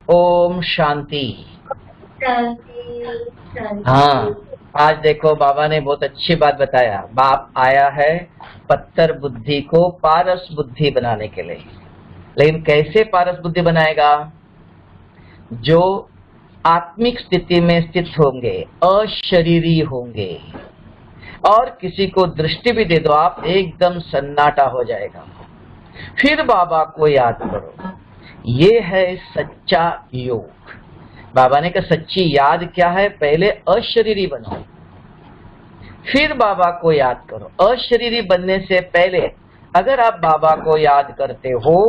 ओम शांति। शांति शांति। हाँ, आज देखो बाबा ने बहुत अच्छी बात बताया। बाप आया है पत्थर बुद्धि को पारस बुद्धि बनाने के लिए। लेकिन कैसे पारस बुद्धि बनाएगा? जो आत्मिक स्थिति में स्थित होंगे, अशरीरी होंगे, और किसी को दृष्टि भी दे दो आप, एकदम सन्नाटा हो जाएगा। फिर बाबा को याद करो, ये है सच्चा योग। बाबा ने कहा सच्ची याद क्या है? पहले अशरीरी बनो, फिर बाबा को याद करो। अशरीरी बनने से पहले अगर आप बाबा को याद करते हो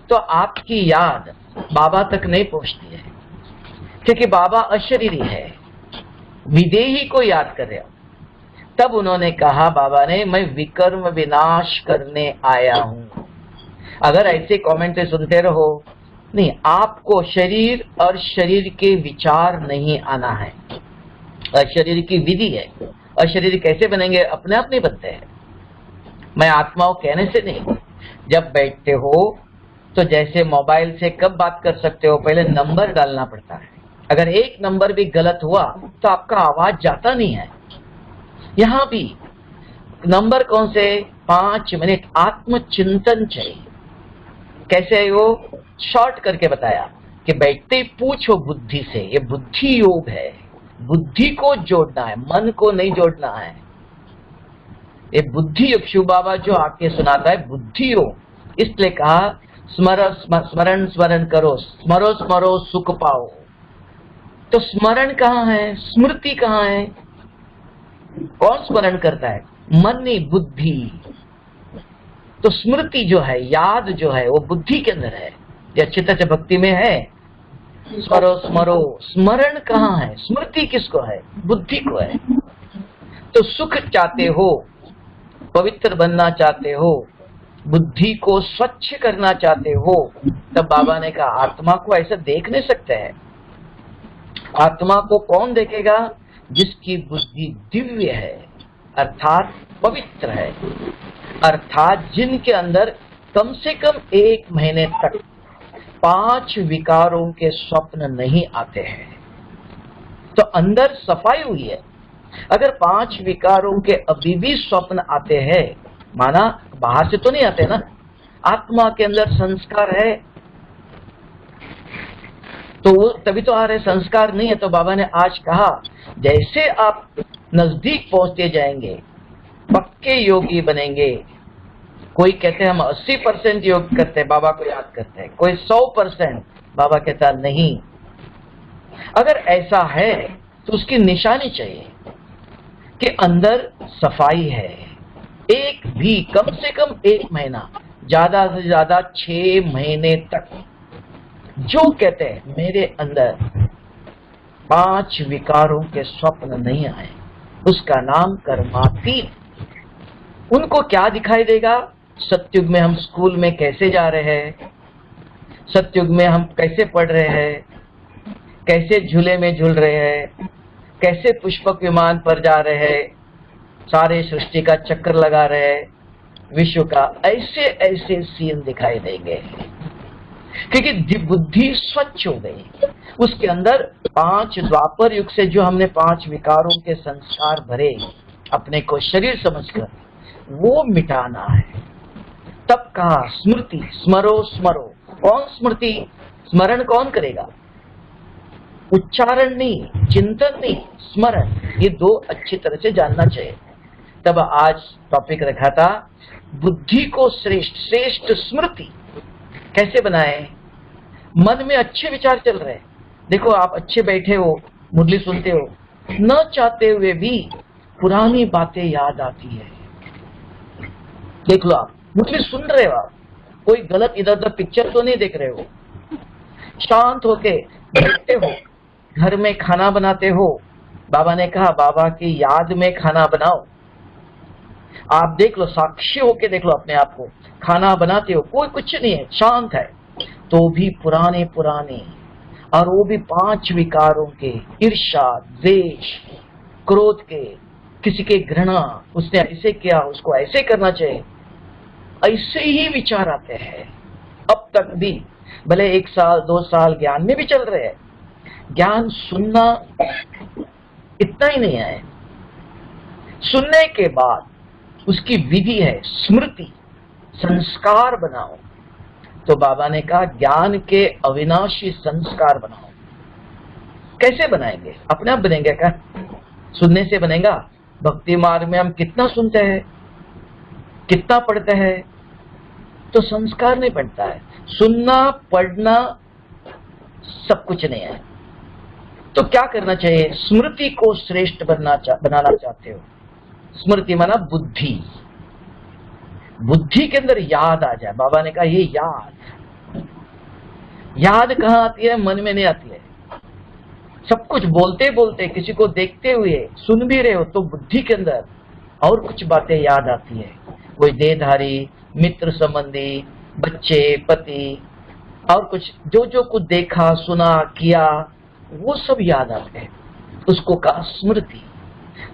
तो आपकी याद बाबा तक नहीं पहुंचती है, क्योंकि बाबा अशरीरी है, विदेही को याद कर रहे हो। तब उन्होंने कहा, बाबा ने, मैं विकर्म विनाश करने आया हूं। अगर ऐसे कमेंट सुनते रहो, नहीं, आपको शरीर और शरीर के विचार नहीं आना है। अशरीर की विधि है। अशरीर कैसे बनेंगे? अपने आप नहीं बनते हैं। मैं आत्माओं कहने से नहीं। जब बैठते हो तो जैसे मोबाइल से कब बात कर सकते हो? पहले नंबर डालना पड़ता है। अगर एक नंबर भी गलत हुआ तो आपका आवाज जाता नहीं है। यहां भी नंबर कौन से? 5 मिनट आत्मचिंतन चाहिए। कैसे है वो? शॉर्ट करके बताया कि बैठते ही पूछो बुद्धि से। ये बुद्धि योग है। बुद्धि को जोड़ना है, मन को नहीं जोड़ना है। ये बुद्धि योग शिव बाबा जो आके सुनाता है, बुद्धि योग। इसलिए कहा स्मरण स्मरण करो, स्मरो स्मरो सुख पाओ। तो स्मरण कहाँ है? स्मृति कहाँ है? कौन स्मरण करता है? मन नहीं, बुद्धि। तो स्मृति जो है, याद जो है, वो बुद्धि के अंदर है। ये अच्छी तरह से भक्ति में है। स्मरो स्मरो, स्मरण कहाँ है? स्मृति किसको है? बुद्धि को है। तो सुख चाहते हो, पवित्र बनना चाहते हो, बुद्धि को स्वच्छ करना चाहते हो, तब बाबा ने कहा आत्मा को ऐसा देख नहीं सकते हैं। आत्मा को कौन देखेगा? जिसकी बुद्धि दिव्य है, अर्थात पवित्र है, अर्थात जिनके अंदर कम से कम 1 महीने तक 5 विकारों के स्वप्न नहीं आते हैं। तो अंदर सफाई हुई है। अगर 5 विकारों के अभी भी स्वप्न आते हैं, माना बाहर से तो नहीं आते ना, आत्मा के अंदर संस्कार है तो वो तभी तो आ रहे। संस्कार नहीं है तो बाबा ने आज कहा, जैसे आप नजदीक पहुंचते जाएंगे, पक्के योगी बनेंगे। कोई कहते हैं हम 80% योग करते हैं, बाबा को याद करते हैं। कोई 100%, बाबा कहता नहीं। अगर ऐसा है तो उसकी निशानी चाहिए कि अंदर सफाई है। एक भी, कम से कम 1 महीना, ज्यादा से ज्यादा 6 महीने तक जो कहते हैं मेरे अंदर 5 विकारों के स्वप्न नहीं आए, उसका नाम कर्मातीत। उनको क्या दिखाई देगा? सतयुग में हम स्कूल में कैसे जा रहे हैं, सतयुग में हम कैसे पढ़ रहे हैं, कैसे झूले में झूल रहे हैं, कैसे पुष्पक विमान पर जा रहे हैं, सारे सृष्टि का चक्कर लगा रहे हैं, विश्व का ऐसे ऐसे सीन दिखाई देंगे, क्योंकि बुद्धि स्वच्छ हो गई। उसके अंदर 5 द्वापर युग से जो हमने 5 विकारों के संस्कार भरे, अपने को शरीर समझकर, वो मिटाना है। तब कहा स्मृति, स्मरो स्मरो। कौन स्मृति? स्मरण कौन करेगा? उच्चारण नहीं, चिंतन नहीं, स्मरण। ये 2 अच्छी तरह से जानना चाहिए। तब आज टॉपिक रखा था बुद्धि को श्रेष्ठ, श्रेष्ठ स्मृति कैसे बनाए? मन में अच्छे विचार चल रहे हैं। देखो आप अच्छे बैठे हो, मुरली सुनते हो, न चाहते हुए भी पुरानी बातें याद आती है। देख लो, आप मुरली सुन रहे हो, आप कोई गलत इधर उधर पिक्चर तो नहीं देख रहे हो, शांत होके बैठते हो, घर में खाना बनाते हो। बाबा ने कहा बाबा की याद में खाना बनाओ। आप देख लो, साक्षी होके देख लो अपने आप को। खाना बनाते हो, कोई कुछ नहीं है, शांत है, तो भी पुराने पुराने, और वो भी 5 विकारों के, ईर्ष्या, द्वेष, क्रोध के, किसी के घृणा, उसने ऐसे किया, उसको ऐसे करना चाहिए, ऐसे ही विचार आते हैं अब तक भी। भले 1 साल 2 साल ज्ञान में भी चल रहे हैं, ज्ञान सुनना इतना ही नहीं है। सुनने के बाद उसकी विधि है स्मृति, संस्कार बनाओ। तो बाबा ने कहा ज्ञान के अविनाशी संस्कार बनाओ। कैसे बनाएंगे? अपने आप बनेंगे क्या? सुनने से बनेगा? भक्ति मार्ग में हम कितना सुनते हैं, कितना पढ़ते हैं, तो संस्कार नहीं बनता है। सुनना पढ़ना सब कुछ नहीं है। तो क्या करना चाहिए? स्मृति को श्रेष्ठ बनाना चाहते हो, स्मृति माना बुद्धि, बुद्धि के अंदर याद आ जाए। बाबा ने कहा ये याद कहां आती है? मन में नहीं आती है। सब कुछ बोलते बोलते, किसी को देखते हुए सुन भी रहे हो तो बुद्धि के अंदर और कुछ बातें याद आती है। कोई देहधारी, मित्र संबंधी, बच्चे, पति और कुछ जो जो कुछ देखा सुना किया वो सब याद आते हैं। उसको कहा स्मृति।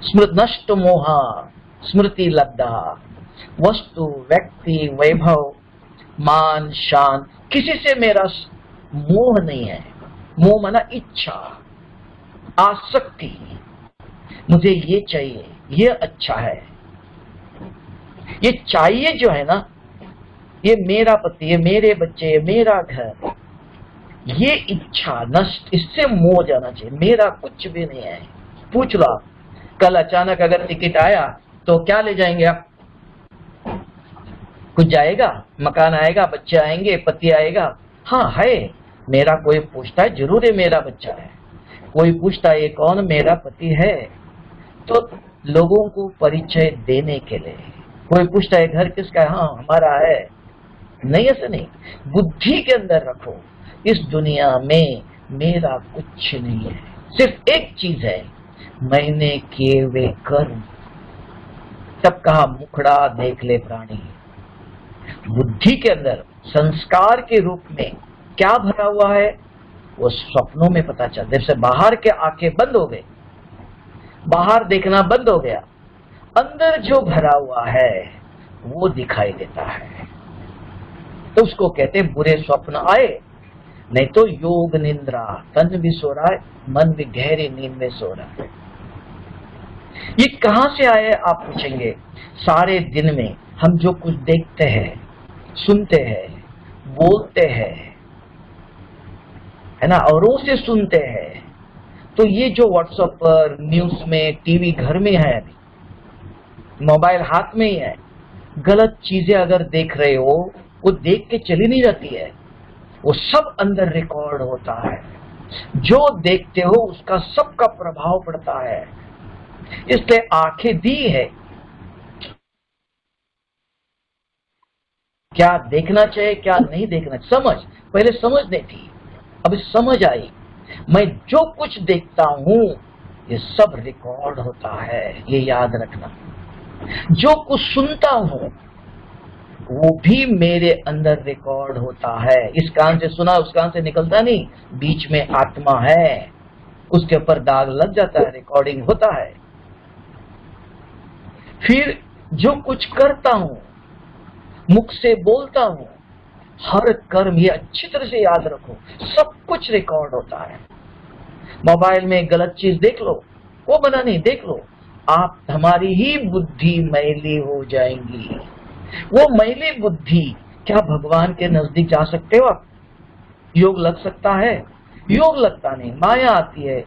स्मृत नष्ट मोहा स्मृति लब्धा, वस्तु व्यक्ति वैभव मान शान, किसी से मेरा मोह नहीं है। मोह माना इच्छा, आसक्ति, मुझे ये चाहिए, ये अच्छा है, ये चाहिए जो है ना, ये मेरा पति, ये मेरे बच्चे, ये मेरा घर, ये इच्छा नष्ट, इससे मोह जाना चाहिए। मेरा कुछ भी नहीं है। पूछ लो आप, कल अचानक अगर टिकट आया तो क्या ले जाएंगे आप? कुछ जाएगा? मकान आएगा, बच्चे आएंगे, पति आएगा? हाँ है, मेरा कोई पूछता है जरूर ये मेरा बच्चा है, कोई पूछता है ये कौन? मेरा पति है। तो लोगों को परिचय देने के लिए कोई पूछता है घर किसका है? हाँ हमारा है। नहीं, ऐसे नहीं, बुद्धि के अंदर रखो इस दुनिया में मेरा कुछ नहीं है, सिर्फ एक चीज है, मैंने किए वे कर्म। तब कहा मुखड़ा देख ले प्राणी। बुद्धि के अंदर संस्कार के रूप में क्या भरा हुआ है वो स्वप्नों में पता चलता है। जैसे बाहर के आंखें बंद हो गए, बाहर देखना बंद हो गया, अंदर जो भरा हुआ है वो दिखाई देता है। तो उसको कहते बुरे स्वप्न आए, नहीं तो योग निंद्रा, तन भी सो रहा है, मन भी गहरी नींद में सो रहा है। ये कहां से आए आप पूछेंगे? सारे दिन में हम जो कुछ देखते हैं, सुनते हैं, बोलते हैं, है ना, औरों से सुनते हैं, तो ये जो व्हाट्सएप पर, न्यूज में, टीवी घर में है, मोबाइल हाथ में ही है, गलत चीजें अगर देख रहे हो वो देख के चली नहीं जाती है, वो सब अंदर रिकॉर्ड होता है। जो देखते हो उसका सबका प्रभाव पड़ता है। इसलिए आंखें दी है, क्या देखना चाहिए क्या नहीं देखना चाहिए, समझ, पहले समझ नहीं थी, अब समझ आई। मैं जो कुछ देखता हूं ये सब रिकॉर्ड होता है, ये याद रखना। जो कुछ सुनता हूं वो भी मेरे अंदर रिकॉर्ड होता है। इस कान से सुना उस कान से निकलता नहीं, बीच में आत्मा है, उसके ऊपर दाग लग जाता है, रिकॉर्डिंग होता है। फिर जो कुछ करता हूं, मुख से बोलता हूं, हर कर्म, ये अच्छी तरह से याद रखो, सब कुछ रिकॉर्ड होता है। मोबाइल में गलत चीज देख लो, वो बना नहीं, देख लो, आप हमारी ही बुद्धि मैली हो जाएंगी। वो मैली बुद्धि, क्या भगवान के नजदीक जा सकते हो आप? योग लग सकता है? योग लगता नहीं, माया आती है,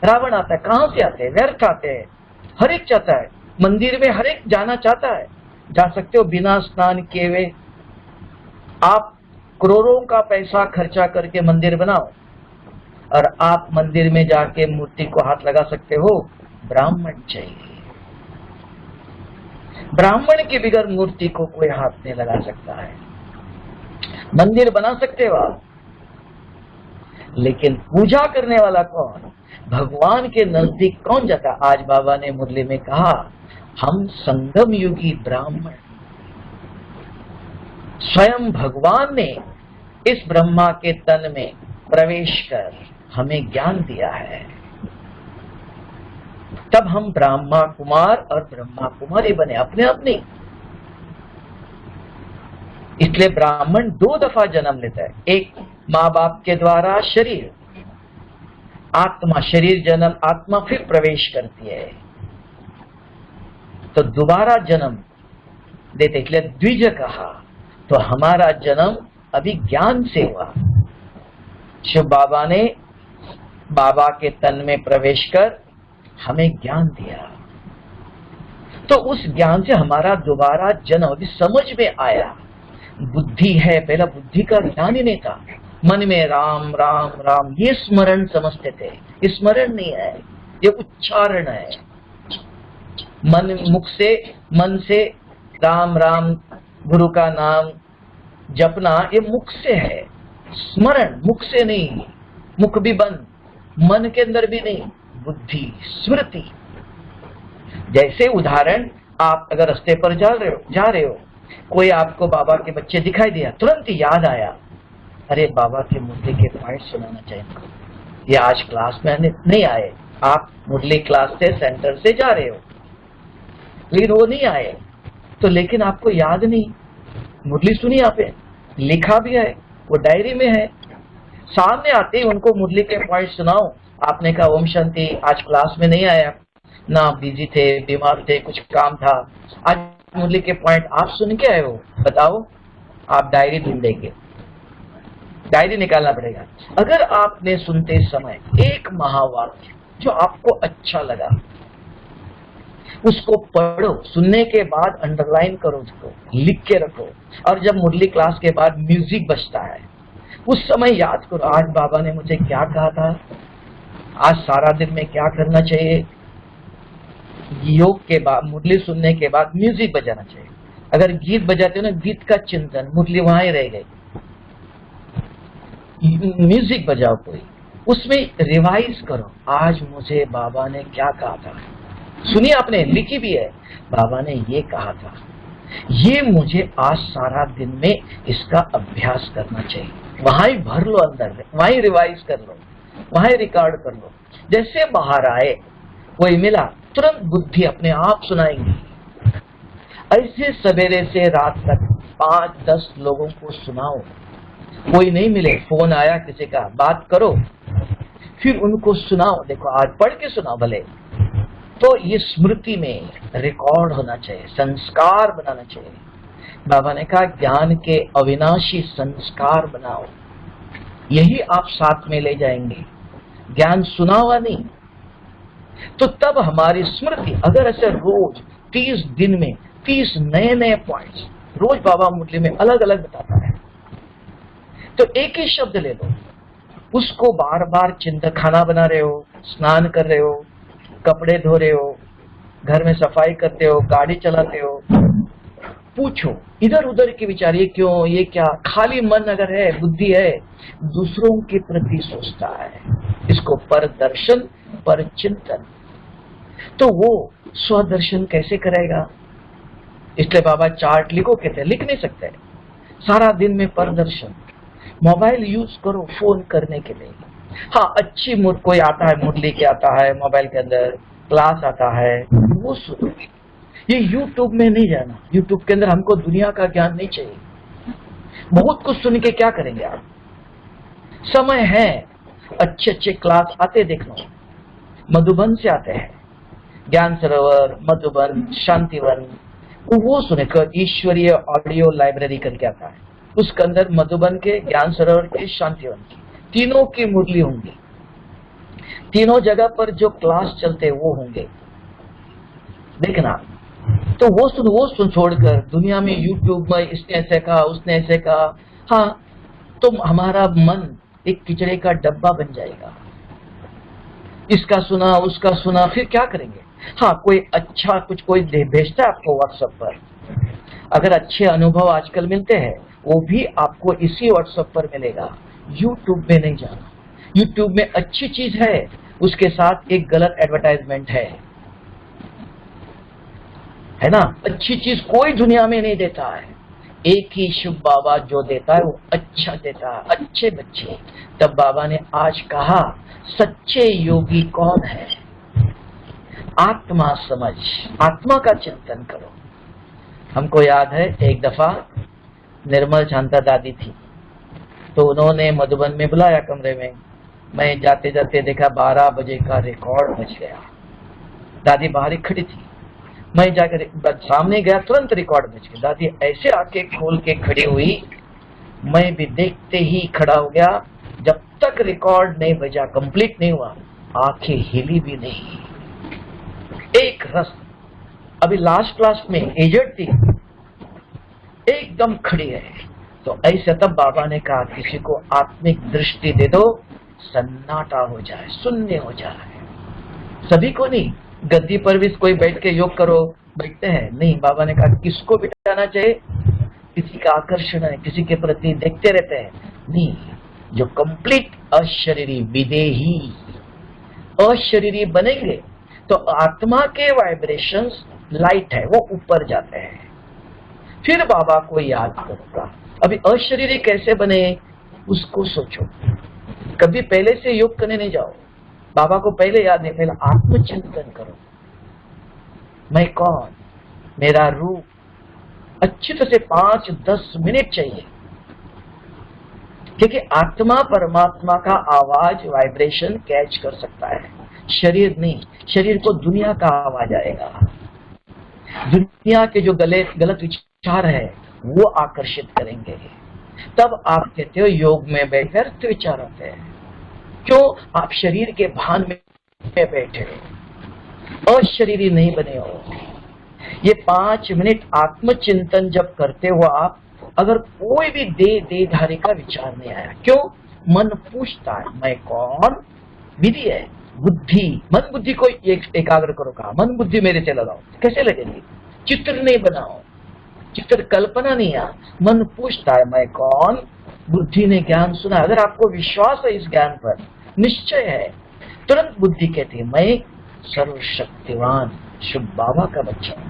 रावण आता है, कहां से आते हैं? व्यर्थ आते हैं। हर एक चाहता है, मंदिर में हर एक जाना चाहता है, जा सकते हो बिना स्नान किए हुए। आप करोड़ों का पैसा खर्चा करके मंदिर बनाओ और आप मंदिर में जाके मूर्ति को हाथ लगा सकते हो? ब्राह्मण चाहिए। ब्राह्मण के बगैर मूर्ति को कोई हाथ नहीं लगा सकता है। मंदिर बना सकते हो आप, लेकिन पूजा करने वाला कौन? भगवान के नजदीक कौन जाता? आज बाबा ने मुरली में कहा, हम संगम युगी ब्राह्मण, स्वयं भगवान ने इस ब्रह्मा के तन में प्रवेश कर हमें ज्ञान दिया है। तब हम ब्रह्मा कुमार और ब्रह्मा कुमारी बने, अपने आप नहीं। इसलिए ब्राह्मण 2 दफा जन्म लेता है, एक माँ बाप के द्वारा शरीर, आत्मा, शरीर जन्म, आत्मा फिर प्रवेश करती है, तो दोबारा जन्म देते, इसलिए द्विज कहा। तो हमारा जन्म अभी ज्ञान से हुआ। शिव बाबा ने बाबा के तन में प्रवेश कर हमें ज्ञान दिया, तो उस ज्ञान से हमारा दोबारा जन्म अभी समझ में आया। बुद्धि है, पहला बुद्धि का ज्ञान ही नहीं था, मन में राम राम राम ये स्मरण समझते थे, ये स्मरण नहीं है, ये उच्चारण है। मन से राम राम गुरु का नाम जपना ये मुख से है, स्मरण मुख से नहीं, मुख भी बंद, मन के अंदर भी नहीं, बुद्धि स्मृति। जैसे उदाहरण, आप अगर रास्ते पर जा रहे हो, कोई आपको बाबा के बच्चे दिखाई दिया, तुरंत याद आया, अरे बाबा के मुरली के पॉइंट सुनाना चाहिए, ये आज क्लास में नहीं आए, आप मुरली क्लास से सेंटर से जा रहे हो लेकिन वो नहीं आए, तो लेकिन आपको याद नहीं, मुरली सुनी आपने, लिखा भी है, वो डायरी में है, सामने आते ही उनको मुरली के पॉइंट सुनाओ, आपने कहा ओम शांति, आज क्लास में नहीं आया ना, बिजी थे, बीमार थे, कुछ काम था, आज मुरली के पॉइंट आप सुन के आए हो, बताओ, आप डायरी ढूंढेंगे, डायरी निकालना पड़ेगा। अगर आपने सुनते समय एक महावाक्य जो आपको अच्छा लगा, उसको पढ़ो, सुनने के बाद अंडरलाइन करो, उसको लिख के रखो, और जब मुरली क्लास के बाद म्यूजिक बजता है उस समय याद करो, आज बाबा ने मुझे क्या कहा था, आज सारा दिन में क्या करना चाहिए। योग के बाद, मुरली सुनने के बाद म्यूजिक बजाना चाहिए। अगर गीत बजाते हो ना, गीत का चिंतन, मुरली वहां ही रह गई, म्यूजिक बजाओ कोई, उसमें रिवाइज करो, आज मुझे बाबा ने क्या कहा था, सुनिए आपने, लिखी भी है, बाबा ने ये कहा था, ये मुझे आज सारा दिन में इसका अभ्यास करना चाहिए, वहां ही भर लो अंदर, वहां ही रिवाइज कर लो, वहां ही रिकॉर्ड कर लो। जैसे बाहर आए, कोई मिला, तुरंत बुद्धि अपने आप सुनाएंगी। ऐसे सवेरे से रात तक 5-10 लोगों को सुनाओ, कोई नहीं मिले, फोन आया किसी का, बात करो, फिर उनको सुनाओ, देखो आज पढ़ के सुनाओ भले, तो ये स्मृति में रिकॉर्ड होना चाहिए, संस्कार बनाना चाहिए। बाबा ने कहा ज्ञान के अविनाशी संस्कार बनाओ, यही आप साथ में ले जाएंगे, ज्ञान सुना हुआ नहीं। तो तब हमारी स्मृति, अगर ऐसे रोज 30 दिन में 30 नए नए पॉइंट्स, रोज बाबा मुरली में अलग अलग बताता है, तो एक ही शब्द ले लो, उसको बार बार चिंतन, खाना बना रहे हो, स्नान कर रहे हो, कपड़े धो रहे हो, घर में सफाई करते हो, गाड़ी चलाते हो, पूछो, इधर उधर के विचार, ये क्यों, ये क्या, खाली मन अगर है, बुद्धि है, दूसरों के प्रति सोचता है, इसको पर दर्शन, पर चिंतन, तो वो स्वदर्शन कैसे करेगा। इसलिए बाबा चार्ट लिखो, कहते हैं, लिख नहीं सकते, सारा दिन में पर दर्शन। मोबाइल यूज करो फोन करने के लिए, हाँ अच्छी कोई आता है, मुरली के आता है, मोबाइल के अंदर क्लास आता है, वो सुनो। ये यूट्यूब में नहीं जाना, यूट्यूब के अंदर हमको दुनिया का ज्ञान नहीं चाहिए, बहुत कुछ सुन के क्या करेंगे आप, समय है, अच्छे अच्छे क्लास आते देखना, मधुबन से आते हैं, ज्ञान सरोवर, मधुबन, शांतिवन, वो सुने, ईश्वरीय ऑडियो लाइब्रेरी करके आता है, उसके अंदर मधुबन के, ज्ञान सरोवर के, शांतिवन की, तीनों की मुरली होंगी, तीनों जगह पर जो क्लास चलते वो होंगे, देखना। तो वो सुन छोड़कर दुनिया में यूट्यूब में इसने ऐसे कहा, उसने ऐसे कहा, हाँ, तो हमारा मन एक किचड़े का डब्बा बन जाएगा, इसका सुना, उसका सुना, फिर क्या करेंगे। हाँ, कोई अच्छा कुछ कोई भेजता है आपको व्हाट्सएप पर, अगर अच्छे अनुभव आजकल मिलते हैं, वो भी आपको इसी व्हाट्सएप पर मिलेगा, यूट्यूब में नहीं जाना। यूट्यूब में अच्छी चीज है, उसके साथ एक गलत एडवर्टाइजमेंट है ना। अच्छी चीज कोई दुनिया में नहीं देता है, एक ही शिव बाबा जो देता है वो अच्छा देता है, अच्छे बच्चे। तब बाबा ने आज कहा, सच्चे योगी कौन है, आत्मा समझ, आत्मा का चिंतन करो। हमको याद है एक दफा निर्मल शांता दादी थी, तो उन्होंने मधुबन में बुलाया कमरे में। मैं जाते जाते देखा 12 बजे का रिकॉर्ड बज गया। दादी बाहर ही खड़ी थी, मैं जाकर सामने गया, तुरंत रिकॉर्ड बज गया। दादी ऐसे आके खोल के खड़ी हुई, मैं भी देखते ही खड़ा हो गया। जब तक रिकॉर्ड नहीं बजा, कंप्लीट नहीं हुआ, आंखें हिली भी नहीं, एक रस। अभी लास्ट क्लास में एजेड थी, एकदम खड़ी है। तो ऐसे तब बाबा ने कहा, किसी को आत्मिक दृष्टि दे दो, सन्नाटा हो जाए, शून्य हो जाए। सभी को नहीं, गद्दी पर भी कोई बैठ के योग करो, बैठते हैं नहीं। बाबा ने कहा किसको बिठाना चाहिए, किसी का आकर्षण है, किसी के प्रति देखते रहते हैं नहीं, जो कंप्लीट अशरीरी विदेही अशरीरी बनेंगे तो आत्मा के वाइब्रेशंस लाइट है, वो ऊपर जाते हैं, फिर बाबा को याद करूंगा। अभी अशरीरी कैसे बने उसको सोचो, कभी पहले से योग करने नहीं जाओ, बाबा को पहले याद नहीं, पहले आत्मचिंतन करो। मैं कौन, मेरा रूप, अच्छी तरह से 5-10 मिनट चाहिए, क्योंकि आत्मा परमात्मा का आवाज वाइब्रेशन कैच कर सकता है, शरीर नहीं। शरीर को दुनिया का आवाज आएगा, दुनिया के जो गलत विचार है वो आकर्षित करेंगे। तब आप कहते हो योग में बैठकर तो विचार आते हैं, क्यों? आप शरीर के भान में बैठे हो और शरीरी नहीं बने हो। ये 5 मिनट आत्मचिंतन जब करते हो आप, अगर कोई भी देहधारी का विचार नहीं आया, क्यों? मन पूछता है मैं कौन, विधि है, बुद्धि, मन बुद्धि को एकाग्र करो। कहा मन बुद्धि मेरे से लगाओ, कैसे लगेगी? चित्र नहीं बनाओ, चित्र कल्पना नहीं है, मन पूछता है मैं कौन। बुद्धि ने ज्ञान सुना, अगर आपको विश्वास है इस ज्ञान पर, निश्चय है, तुरंत बुद्धि कहती है मैं सर्वशक्तिवान शुभ बाबा का बच्चा हूं,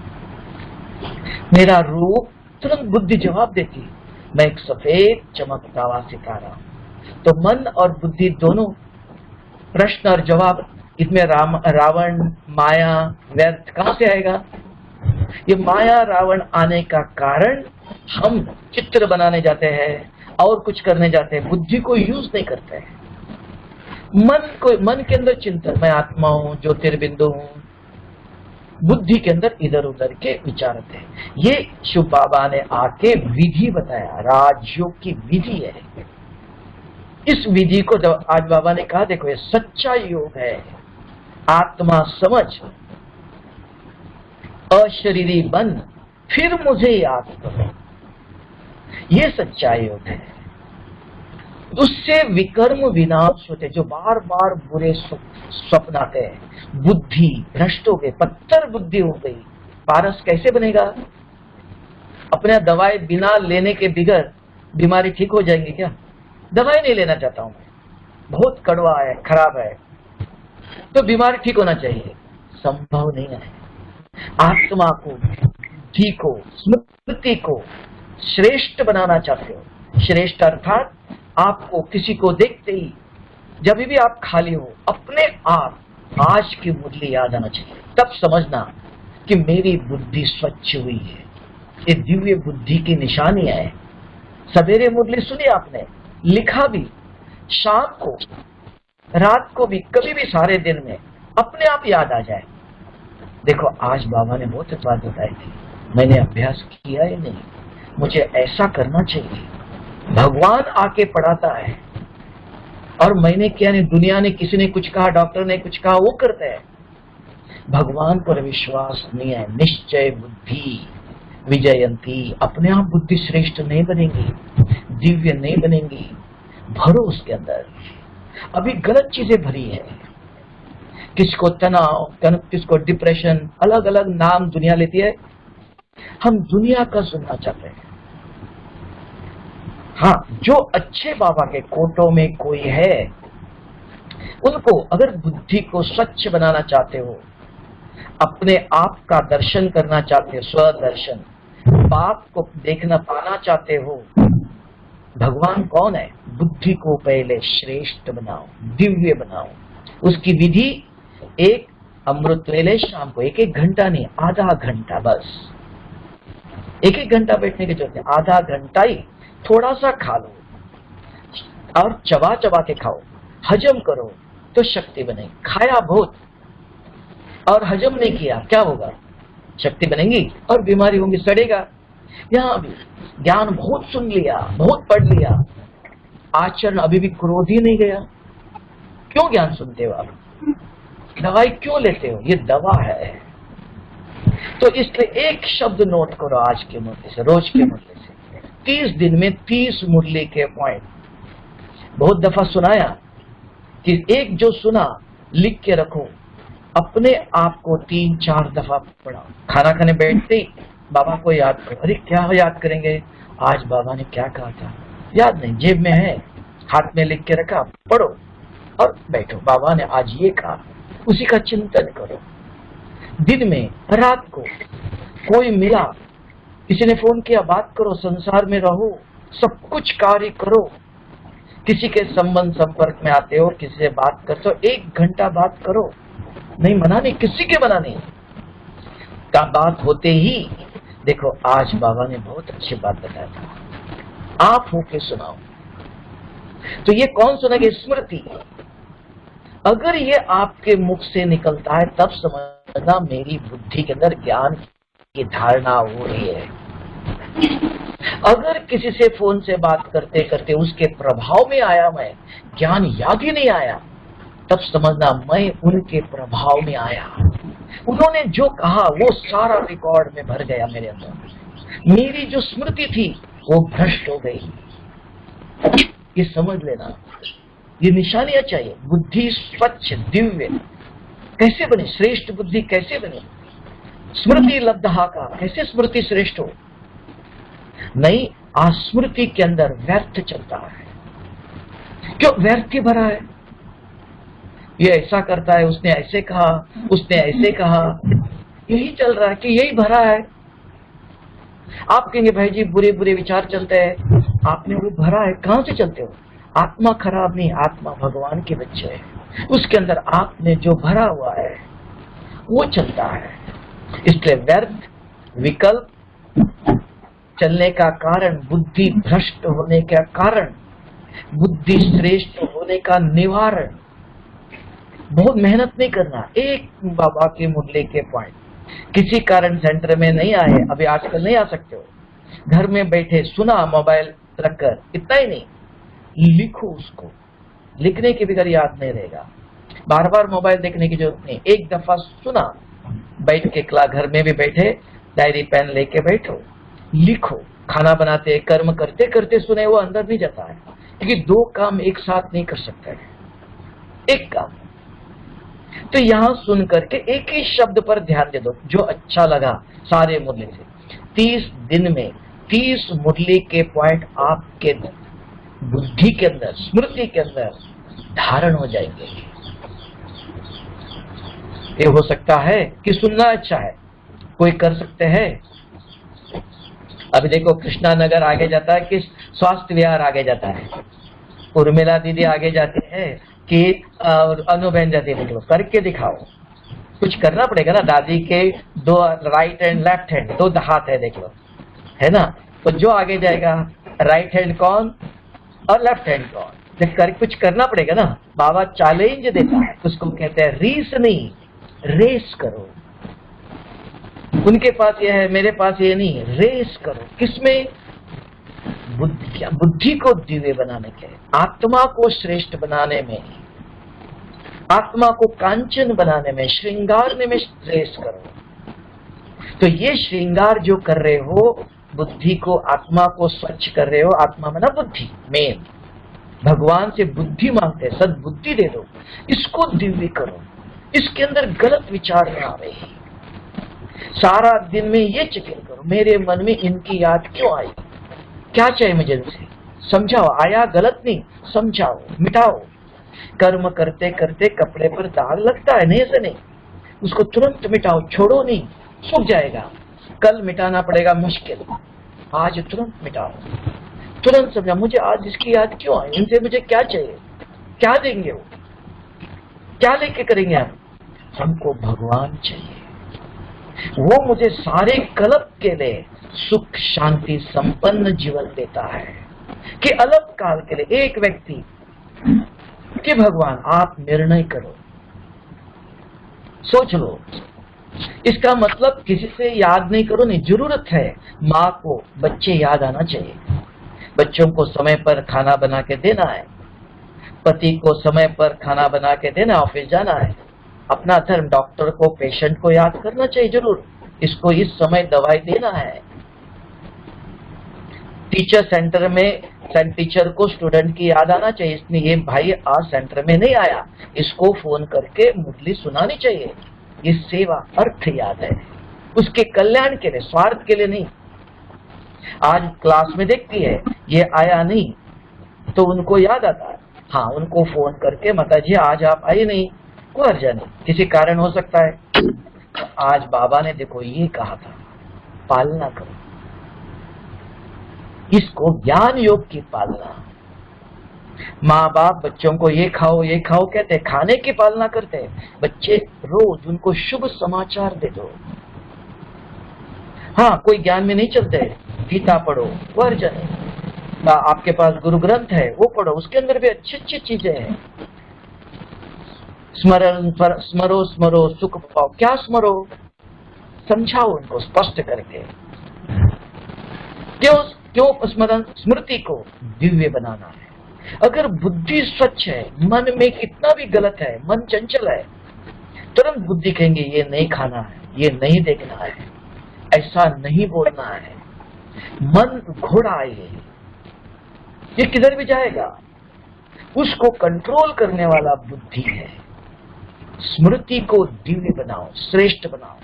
मेरा रूप। तुरंत बुद्धि जवाब देती मैं एक सफेद चमकता हुआ सितारा हूं। तो मन और बुद्धि दोनों प्रश्न और जवाब, इसमें रावण माया व्यर्थ कहां से आएगा? ये माया रावण आने का कारण हम चित्र बनाने जाते हैं और कुछ करने जाते हैं, बुद्धि को यूज नहीं करते हैं। मन के अंदर चिंतन, मैं आत्मा हूं, ज्योतिर्बिंदु हूं, बुद्धि के अंदर इधर उधर के विचार थे। ये शिव बाबा ने आके विधि बताया, राजयोग की विधि है। इस विधि को जब आज बाबा ने कहा देखो ये सच्चा योग है, आत्मा समझ, अशरीरी बन, फिर मुझे याद करो, ये सच्चा योग है। उससे विकर्म विनाश होते, जो बार बार बुरे स्वप्न आते हैं, बुद्धि भ्रष्ट हो गई, पत्थर बुद्धि हो गई, पारस कैसे बनेगा? अपने दवाई बिना लेने के बिगड़ बीमारी ठीक हो जाएंगी क्या? दवाई नहीं लेना चाहता हूं मैं, बहुत कड़वा है, खराब है, तो बीमारी ठीक होना चाहिए, संभव नहीं है। आत्मा को, बुद्धि को, स्मृति को श्रेष्ठ बनाना चाहते हो, श्रेष्ठ अर्थात आपको किसी को देखते ही जब भी आप खाली हो, अपने आप आज की मुरली याद आना चाहिए, तब समझना कि मेरी बुद्धि स्वच्छ हुई है। ये दिव्य बुद्धि की निशानी है। सवेरे मुरली सुनी आपने, लिखा भी, शाम को, रात को भी, कभी भी सारे दिन में अपने आप याद आ जाए। देखो आज बाबा ने बहुत बात बताई थी, मैंने अभ्यास किया ही नहीं, मुझे ऐसा करना चाहिए। भगवान आके पढ़ाता है और मैंने किया नहीं, दुनिया ने, किसी ने कुछ कहा, डॉक्टर ने कुछ कहा, वो करते हैं। भगवान पर विश्वास नहीं है, निश्चय बुद्धि विजयंती। अपने आप बुद्धि श्रेष्ठ नहीं बनेगी, दिव्य नहीं बनेगी, भरो उसके अंदर। अभी गलत चीजें भरी है, किसको तनाव, किसको डिप्रेशन, अलग अलग नाम दुनिया लेती है। हम दुनिया का सुनना चाहते हैं। हाँ, जो अच्छे बाबा के कोटों में कोई है, उनको अगर बुद्धि को स्वच्छ बनाना चाहते हो, अपने आप का दर्शन करना चाहते हो, स्वदर्शन, बाप को देखना पाना चाहते हो, भगवान कौन है, बुद्धि को पहले श्रेष्ठ बनाओ, दिव्य बनाओ। उसकी विधि, एक अमृत वेले शाम को 1-1 घंटा नहीं, आधा घंटा, बस 1-1 घंटा बैठने की जरूरत है, आधा घंटा ही थोड़ा सा खा लो और चबा चबा के खाओ, हजम करो तो शक्ति बनेगी। खाया बहुत और हजम नहीं किया, क्या होगा? शक्ति बनेगी और बीमारी होगी, सड़ेगा। यहाँ भी ज्ञान बहुत सुन लिया, बहुत पढ़ लिया, आचरण अभी भी क्रोध ही नहीं गया। क्यों ज्ञान सुनते हो आप? दवाई क्यों लेते हो? ये दवा है। तो इसलिए एक शब्द नोट करो आज के मुरली से, रोज के मुरली से। 30 दिन में 30 मुरली के पॉइंट। बहुत दफा सुनाया कि एक जो सुना लिख के रखो, अपने आप को 3-4 दफा पढ़ा। खाना खाने बैठते ही बाबा को याद करो। अरे क्या याद करेंगे? आज बाबा ने क्या कहा था, याद नहीं, जेब में है, हाथ में लिख के रखा, पढ़ो और बैठो। बाबा ने आज ये कहा, उसी का चिंतन करो। दिन में, रात को कोई मिला, किसी ने फोन किया, बात करो, संसार में रहो, सब कुछ कार्य करो। किसी के संबंध संपर्क में आते हो, किसी से बात करते हो, 1 घंटा बात करो। नहीं, मना नहीं, किसी के मना नहीं का बात होते ही देखो। आज बाबा ने बहुत अच्छी बात बताया था, आप होके सुनाओ। तो ये कौन सुनेगा? स्मृति। अगर ये आपके मुख से निकलता है तब समझना मेरी बुद्धि के अंदर ज्ञान की धारणा हो रही है। अगर किसी से फोन से बात करते करते उसके प्रभाव में आया मैं, ज्ञान याद ही नहीं आया, तब समझना मैं उनके प्रभाव में आया। उन्होंने जो कहा वो सारा रिकॉर्ड में भर गया मेरे अंदर। मेरी जो स्मृति थी वो भ्रष्ट हो गई। ये समझ लेना, ये निशानियां चाहिए। बुद्धि स्वच्छ दिव्य कैसे बने? श्रेष्ठ बुद्धि कैसे बने? स्मृति लब्धा का कैसे स्मृति श्रेष्ठ हो? नहीं, आज स्मृति के अंदर व्यर्थ चलता है। क्यों व्यर्थ ही भरा है? ये ऐसा करता है, उसने ऐसे कहा, उसने ऐसे कहा, यही चल रहा है कि यही भरा है। आप कहेंगे भाई जी बुरे बुरे विचार चलते हैं, आपने वो भरा है, कहां से चलते हो? आत्मा खराब नहीं, आत्मा भगवान के बच्चे है, उसके अंदर आपने जो भरा हुआ है वो चलता है। इसलिए व्यर्थ विकल्प चलने का कारण, बुद्धि भ्रष्ट होने का कारण, बुद्धि श्रेष्ठ होने का निवारण बहुत मेहनत नहीं करना। एक बाबा के मुरली के पॉइंट, किसी कारण सेंटर में नहीं आए, अभी आजकल नहीं आ सकते हो, घर में बैठे सुना मोबाइल रखकर, इतना ही नहीं, लिखो उसको। लिखने के बगैर याद नहीं रहेगा। बार बार मोबाइल देखने की जरूरत नहीं, एक दफा सुना, बैठ के घर में भी बैठे डायरी पेन लेके बैठो, लिखो। खाना बनाते कर्म करते करते सुने, वो अंदर नहीं जाता है, क्योंकि 2 काम एक साथ नहीं कर सकता है, एक काम। तो यहां सुन करके एक ही शब्द पर ध्यान दे दो जो अच्छा लगा सारे मुरली से। 30 दिन में 30 मुरली के पॉइंट आपके बुद्धि के अंदर, स्मृति के अंदर धारण हो जाएंगे। ये हो सकता है कि सुनना अच्छा है, कोई कर सकते हैं। अभी देखो कृष्णा नगर आगे जाता है कि स्वास्थ्य विहार आगे जाता है, उर्मिला दीदी आगे जाती है कि अनुबेन जाती है। देखो करके दिखाओ, कुछ करना पड़ेगा ना। दादी के 2 राइट हैंड लेफ्ट हैंड 2 हाथ है, देख लो, है ना। तो जो आगे जाएगा राइट हैंड कौन और लेफ्ट हैंड कौन, देख कर कुछ करना पड़ेगा ना। बाबा चैलेंज देता है, उसको कहते हैं रीस नहीं, रेस करो। उनके पास ये है, मेरे पास ये नहीं, रेस करो। किसमें? बुद्धि को दिव्य बनाने के, आत्मा को श्रेष्ठ बनाने में, आत्मा को कांचन बनाने में, श्रृंगारने में रेस करो। तो ये श्रृंगार जो कर रहे हो, बुद्धि को, आत्मा को स्वच्छ कर रहे हो। आत्मा माना बुद्धि, मेन भगवान से बुद्धि मांगते, सद्बुद्धि दे दो, इसको दिव्य करो। इसके अंदर गलत विचार ना आवे। सारा दिन में ये चिकिन करो, मेरे मन में इनकी याद क्यों आई, क्या चाहिए मुझे इनसे, समझाओ। आया गलत नहीं, समझाओ, मिटाओ। कर्म करते करते कपड़े पर दाग लगता है, नहीं ऐसे नहीं, उसको तुरंत मिटाओ, छोड़ो नहीं, सूख जाएगा। कल मिटाना पड़ेगा मुश्किल, आज तुरंत मिटाओ, तुरंत समझा मुझे आज इसकी याद क्यों आई, इनसे मुझे क्या चाहिए, क्या देंगे वो, क्या लेके करेंगे हम, हमको भगवान चाहिए। वो मुझे सारे कल्प के लिए सुख शांति संपन्न जीवन देता है। कि अलग काल के लिए एक व्यक्ति कि भगवान आप निर्णय करो, सोच लो। इसका मतलब किसी से याद नहीं करो, नहीं, जरूरत है माँ को बच्चे याद आना चाहिए, बच्चों को समय पर खाना बना के देना है, पति को समय पर खाना बना के देना, ऑफिस जाना है, अपना धर्म, डॉक्टर को पेशेंट को याद करना चाहिए जरूर, इसको इस समय दवाई देना है। टीचर सेंटर में टीचर को स्टूडेंट की याद आना चाहिए, इसमें ये भाई आज सेंटर में नहीं आया, इसको फोन करके मुरली सुनानी चाहिए। ये सेवा अर्थ याद है, उसके कल्याण के लिए, स्वार्थ के लिए नहीं। आज क्लास में देखती है ये आया नहीं तो उनको याद आता है, हाँ उनको फोन करके माता जी आज आप आई नहीं, कोई अर्जा नहीं, किसी कारण हो सकता है, आज बाबा ने देखो ये कहा था, पालना करो। इसको ज्ञान योग की पालना। माँ बाप बच्चों को ये खाओ कहते हैं, खाने की पालना करते हैं, बच्चे रोज उनको शुभ समाचार दे दो। हाँ कोई ज्ञान में नहीं चलते, गीता पढ़ो, वर्जन, आपके पास गुरु ग्रंथ है वो पढ़ो, उसके अंदर भी अच्छी अच्छी चीजें हैं। स्मरण पर स्मरो स्मरो सुख पाओ, क्या स्मरो, समझाओ उनको स्पष्ट करके। क्यों स्मरण, स्मृति को दिव्य बनाना है। अगर बुद्धि स्वच्छ है, मन में कितना भी गलत है, मन चंचल है, तुरंत बुद्धि कहेंगे ये नहीं खाना है, ये नहीं देखना है, ऐसा नहीं बोलना है। मन घोड़ा है, ये किधर भी जाएगा, उसको कंट्रोल करने वाला बुद्धि है। स्मृति को दिव्य बनाओ, श्रेष्ठ बनाओ।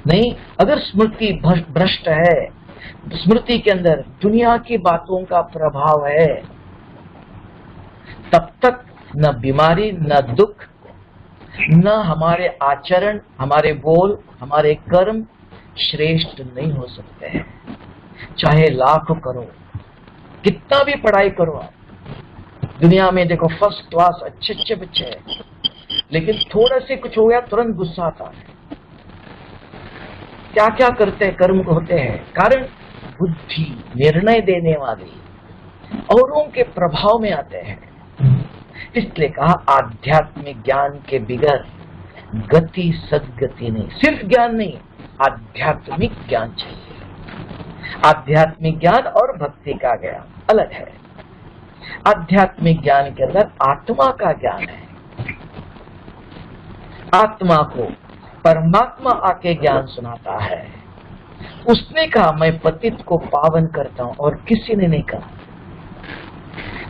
नहीं, अगर स्मृति भ्रष्ट है, स्मृति के अंदर दुनिया की बातों का प्रभाव है, तब तक न बीमारी, न दुख, न हमारे आचरण, हमारे बोल, हमारे कर्म श्रेष्ठ नहीं हो सकते हैं। चाहे लाख करो, कितना भी पढ़ाई करो, आप दुनिया में देखो फर्स्ट क्लास अच्छे अच्छे बच्चे हैं, लेकिन थोड़ा से कुछ हो गया तुरंत गुस्सा आता है। क्या क्या करते हैं, कर्म होते हैं, कारण बुद्धि निर्णय देने वाली औरों के प्रभाव में आते हैं। इसलिए कहा आध्यात्मिक ज्ञान के बिगैर गति सदगति नहीं। सिर्फ ज्ञान नहीं, आध्यात्मिक ज्ञान चाहिए। आध्यात्मिक ज्ञान और भक्ति का ज्ञान अलग है। आध्यात्मिक ज्ञान के अंदर आत्मा का ज्ञान है, आत्मा को परमात्मा आके ज्ञान सुनाता है। उसने कहा मैं पतित को पावन करता हूं और किसी ने नहीं कहा।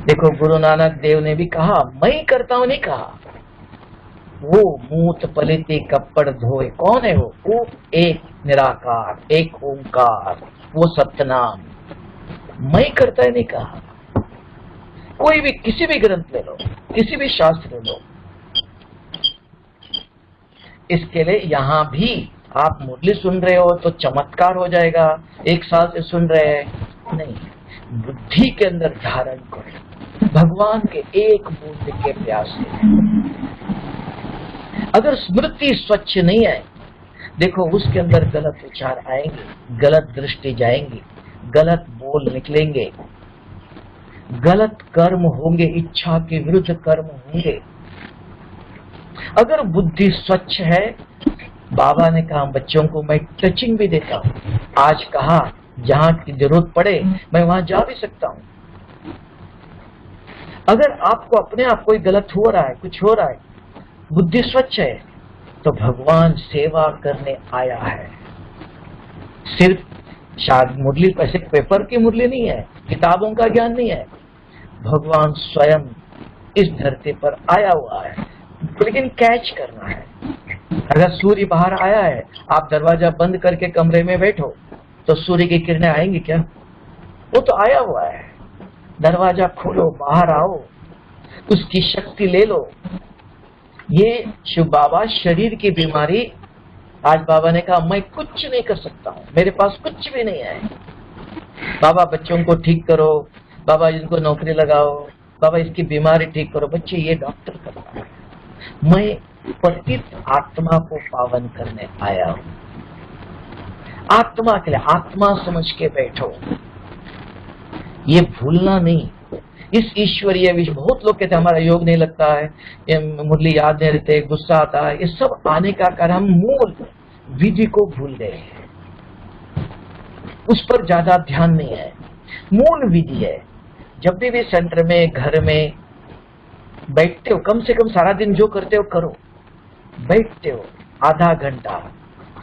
देखो गुरु नानक देव ने भी कहा, मैं ही करता हूं, नहीं कहा। वो मूत पलिति कपड़ धोए, कौन है वो एक निराकार, एक ओंकार, वो सत्यनाम, मैं करता है नहीं कहा। कोई भी किसी भी ग्रंथ ले लो, किसी भी शास्त्र ले लो। इसके लिए यहां भी आप मुरली सुन रहे हो तो चमत्कार हो जाएगा, एक साल से सुन रहे हैं, नहीं, बुद्धि के अंदर धारण करो भगवान के एक बूंद के प्यासे। अगर स्मृति स्वच्छ नहीं है, देखो उसके अंदर गलत विचार आएंगे, गलत दृष्टि जाएंगी, गलत बोल निकलेंगे, गलत कर्म होंगे, इच्छा के विरुद्ध कर्म होंगे। अगर बुद्धि स्वच्छ है, बाबा ने कहा बच्चों को मैं टचिंग भी देता हूं, आज कहा जहां की जरूरत पड़े मैं वहां जा भी सकता हूं। अगर आपको अपने आप कोई गलत हो रहा है, कुछ हो रहा है, बुद्धि स्वच्छ है, तो भगवान सेवा करने आया है। सिर्फ शायद मुरली ऐसे पेपर की मुरली नहीं है, किताबों का ज्ञान नहीं है, भगवान स्वयं इस धरती पर आया हुआ है, लेकिन कैच करना है। अगर सूर्य बाहर आया है, आप दरवाजा बंद करके कमरे में बैठो तो सूर्य की किरणें आएंगी क्या? वो तो आया हुआ है। दरवाजा खोलो, बाहर आओ, उसकी शक्ति ले लो। ये शिव बाबा शरीर की बीमारी, आज बाबा ने कहा मैं कुछ नहीं कर सकता हूं, मेरे पास कुछ भी नहीं है। बाबा बच्चों को ठीक करो, बाबा इनको नौकरी लगाओ, बाबा इसकी बीमारी ठीक करो, बच्चे ये डॉक्टर करता है। मैं पतित आत्मा को पावन करने आया हूं। आत्मा के लिए आत्मा समझ के बैठो। ये भूलना नहीं। इस ईश्वरीय विषय बहुत लोग कहते हैं हमारा योग नहीं लगता है, ये मुरली याद नहीं रहते, गुस्सा आता है, ये सब आने का कारण हम मूल विधि को भूल गए हैं, उस पर ज्यादा ध्यान नहीं है। मूल विधि है, जब भी सेंटर में घर में बैठते हो, कम से कम सारा दिन जो करते हो करो, बैठते हो आधा घंटा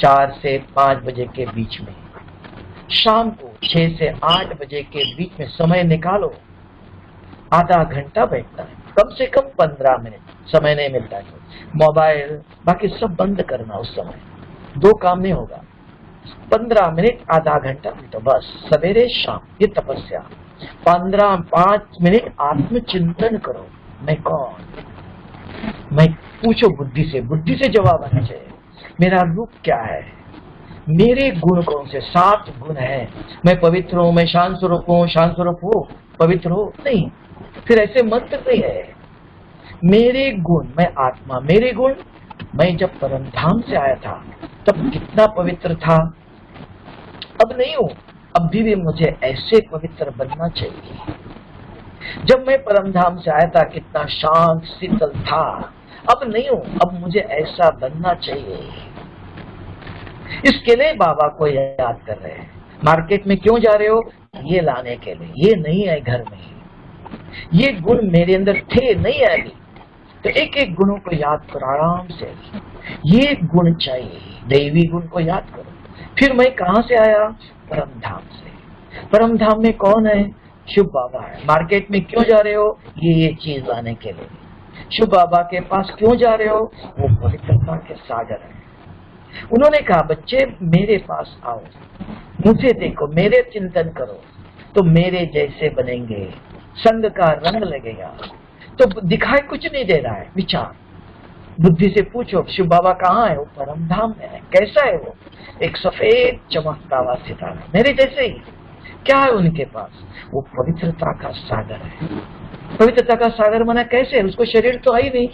4 से 5 बजे के बीच में, शाम को 6 से 8 बजे के बीच में समय निकालो, आधा घंटा बैठना है, कम से कम 15 मिनट। समय नहीं मिलता है मोबाइल बाकी सब बंद करना, उस समय 2 काम नहीं होगा, 15 मिनट आधा घंटा तो बस, सवेरे शाम ये तपस्या। 5 मिनट आत्मचिंतन करो, मैं कौन, मैं पूछो बुद्धि से जवाब आना चाहिए, मेरा रूप क्या है, मेरे गुण कौन से, 7 गुण है, मैं पवित्र हूं, मैं शांत स्वरूप हूं, शांत स्वरूप हो, पवित्र हो नहीं, फिर ऐसे मंत्र नहीं है। मेरे गुण, मैं आत्मा, मेरे गुण, मैं जब परमधाम से आया था तब कितना पवित्र था, अब नहीं हूं, अब भी मुझे ऐसे पवित्र बनना चाहिए। जब मैं परमधाम से आया था कितना शांत शीतल था, अब नहीं हूं, अब मुझे ऐसा बनना चाहिए। इसके लिए बाबा को याद कर रहे हैं। मार्केट में क्यों जा रहे हो, ये लाने के लिए, ये नहीं है घर में, ये गुण मेरे अंदर थे, नहीं है अभी, तो एक एक गुणों को याद करो आराम से, ये गुण चाहिए, दैवी गुण को याद करो। फिर मैं कहां से आया, परमधाम से। परमधाम में कौन है, शिव बाबा है। मार्केट में क्यों जा रहे हो, ये चीज लाने के लिए। शिव बाबा के पास क्यों जा रहे हो, वो पवित्रता के सागर है। उन्होंने कहा बच्चे मेरे पास आओ, मुझे देखो, मेरे चिंतन करो, तो मेरे जैसे बनेंगे, संग का रंग लगेगा। तो दिखाई कुछ नहीं दे रहा है, विचार बुद्धि से पूछो शिव बाबा कहाँ है, वो परमधाम में है। कैसा है वो, एक सफेद चमकता हुआ सितारा, मेरे जैसे ही। क्या है उनके पास, वो पवित्रता का सागर है। पवित्रता का सागर माना कैसे, उसको शरीर तो है ही नहीं,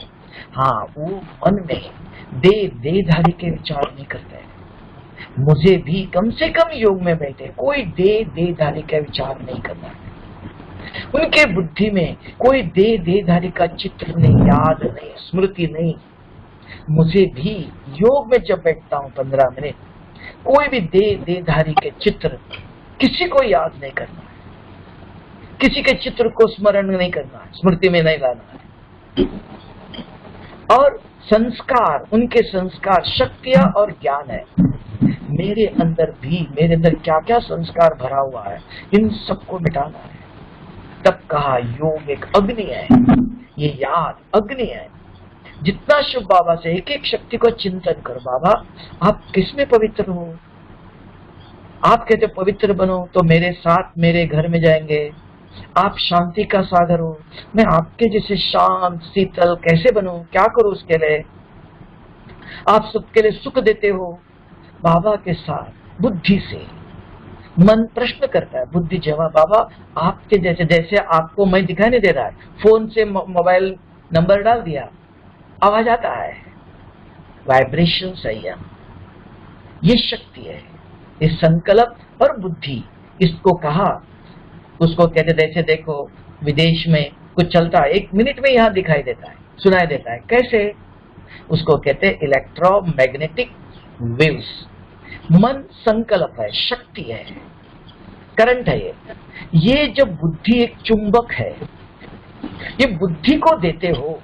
हाँ वो मन में देहधारी के विचार नहीं करते हैं। मुझे भी कम से कम योग में बैठे कोई देहधारी का विचार नहीं करना है। उनके बुद्धि में कोई देहधारी का चित्र नहीं, याद नहीं, स्मृति नहीं। मुझे भी योग में जब बैठता हूँ 15 मिनट, कोई भी देहधारी के चित्र किसी को याद नहीं करना है, किसी के चित्र को स्मरण नहीं करना है, स्मृति में नहीं लाना है। और संस्कार, उनके संस्कार शक्तियां और ज्ञान है। मेरे अंदर क्या क्या संस्कार भरा हुआ है, इन सबको मिटाना है। तब कहा योग एक अग्नि है, ये याद अग्नि है। जितना शिव बाबा से एक एक शक्ति को चिंतन करो, बाबा आप किसमें पवित्र हो, आप कहते पवित्र बनो तो मेरे साथ मेरे घर में जाएंगे। आप शांति का सागर हो, मैं आपके जैसे शांत शीतल कैसे बनूं, क्या करूं उसके लिए। आप सबके लिए सुख देते हो, बाबा के साथ बुद्धि से। मन प्रश्न करता है, बुद्धि जवाब, बाबा आपके जैसे आपको मैं दिखाई नहीं दे रहा है, फोन से मोबाइल नंबर डाल दिया, आवाज आता है, वाइब्रेशन संयम, ये शक्ति है। इस संकल्प और बुद्धि, इसको कहा, उसको कहते जैसे देखो विदेश में कुछ चलता है, 1 मिनट में यहाँ दिखाई देता है, सुनाई देता है, कैसे, उसको कहते हैं इलेक्ट्रोमैग्नेटिक वेव्स। मन संकल्प है, शक्ति है, करंट है। ये जब बुद्धि एक चुंबक है, ये बुद्धि को देते हो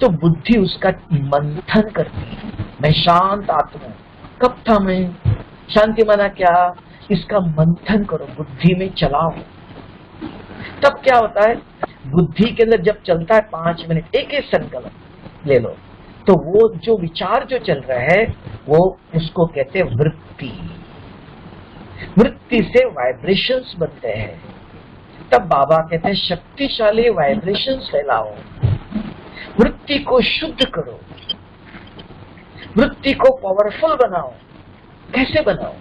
तो बुद्धि उसका मंथन करती है। मैं शांत आत्मा, कब था मैं, शांति माना क्या, इसका मंथन करो, बुद्धि में चलाओ। तब क्या होता है, बुद्धि के अंदर जब चलता है 5 मिनट, एक एक संकल्प ले लो, तो वो जो विचार जो चल रहा है वो उसको कहते हैं वृत्ति। वृत्ति से वाइब्रेशंस बनते हैं। तब बाबा कहते हैं शक्तिशाली वाइब्रेशंस फैलाओ, वृत्ति को शुद्ध करो, वृत्ति को पावरफुल बनाओ। कैसे बनाओ,